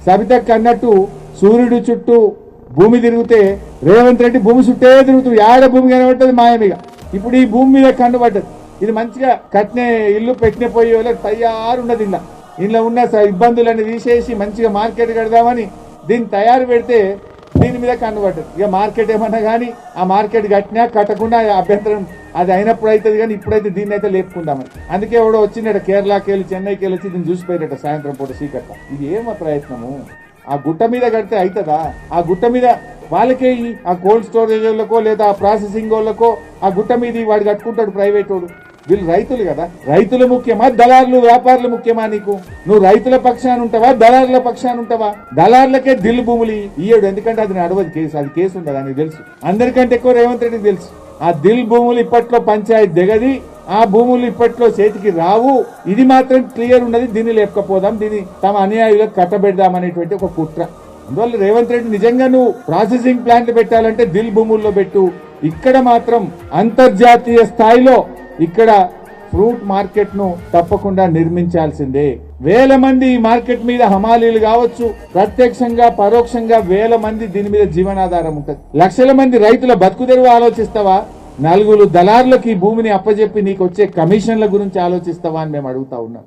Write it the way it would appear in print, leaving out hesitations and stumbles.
సబితక్క అన్నట్టు సూర్యుడు చుట్టూ భూమి తిరిగితే రేవంత్ రెడ్డి భూమి చుట్టే తిరుగుతుంది. ఆడ భూమి కనబడుతుంది మాయమిగా. ఇప్పుడు ఈ భూమి మీద కనబడ్డది. ఇది మంచిగా కట్నే ఇల్లు పెట్టిన పోయే వాళ్ళకి తయారున్నది. ఇంట్లో ఉన్న ఇబ్బందులన్నీ తీసేసి మంచిగా మార్కెట్ కడదామని దీన్ని తయారు పెడితే దీని మీద కనబడ్డది. ఇక మార్కెట్ ఏమన్నా కానీ ఆ మార్కెట్ కట్టినా కట్టకుండా అభ్యంతరం అది అయినప్పుడు అవుతుంది. కానీ ఇప్పుడైతే దీన్ని అయితే లేపుకుందామని అందుకే ఎవడో వచ్చిందట కేరళకి వెళ్ళి చెన్నైకి వెళ్ళి వచ్చి దీన్ని చూసిపోయినట్ట సాయంత్రం పూట సీకట్ట. ఇది ఏమో ప్రయత్నము? ఆ గుట్ట మీద కడితే అవుతుందా? ఆ గుట్ట మీద వాళ్ళకే ఆ కోల్డ్ స్టోరేజ్ వాళ్ళకో లేదా ఆ ప్రాసెసింగ్ వాళ్ళకో ఆ గుట్ట మీద వాడు కట్టుకుంటాడు ప్రైవేట్ వాడు. వీళ్ళు రైతులు కదా. రైతులు ముఖ్యమా దళారులు వ్యాపారులు ముఖ్యమా? నీకు నువ్వు రైతుల పక్షాన ఉంటావా దళారుల పక్షాన ఉంటావా? దళారులకే దిల్లు భూములు ఇయ్యడు. ఎందుకంటే అది నడవదు కేసు. అది కేసు ఉండదు అని తెలుసు. అందరికంటే ఎక్కువ రేవంత్ రెడ్డికి తెలుసు. ఆ దిల్ భూములు ఇప్పట్లో పంచాయతీ దిగది. ఆ భూములు ఇప్పట్లో చేతికి రావు. ఇది మాత్రం క్లియర్ ఉన్నది. దీన్ని లేపకపోదాం, దీన్ని తమ అనుయాయులకు కట్టబెడదాం అనేటువంటి ఒక కుట్ర. అందువల్ల రేవంత్ రెడ్డి నిజంగా నువ్వు ప్రాసెసింగ్ ప్లాంట్లు పెట్టాలంటే దిల్ భూముల్లో పెట్టు. ఇక్కడ మాత్రం అంతర్జాతీయ స్థాయిలో ఇక్కడ ఫ్రూట్ మార్కెట్ ను తప్పకుండా నిర్మించాల్సిందే. వేల మంది ఈ మార్కెట్ మీద హమాలీలు కావచ్చు, ప్రత్యక్షంగా పరోక్షంగా వేల మంది దీని మీద జీవనాధారం ఉంటుంది. లక్షల మంది రైతుల బతుకుదెరువు ఆలోచిస్తావా? నలుగురు దళారులకు ఈ భూమిని అప్పజెప్పి నీకు వచ్చే కమిషన్ల గురించి ఆలోచిస్తావా అని మేము అడుగుతా ఉన్నాం.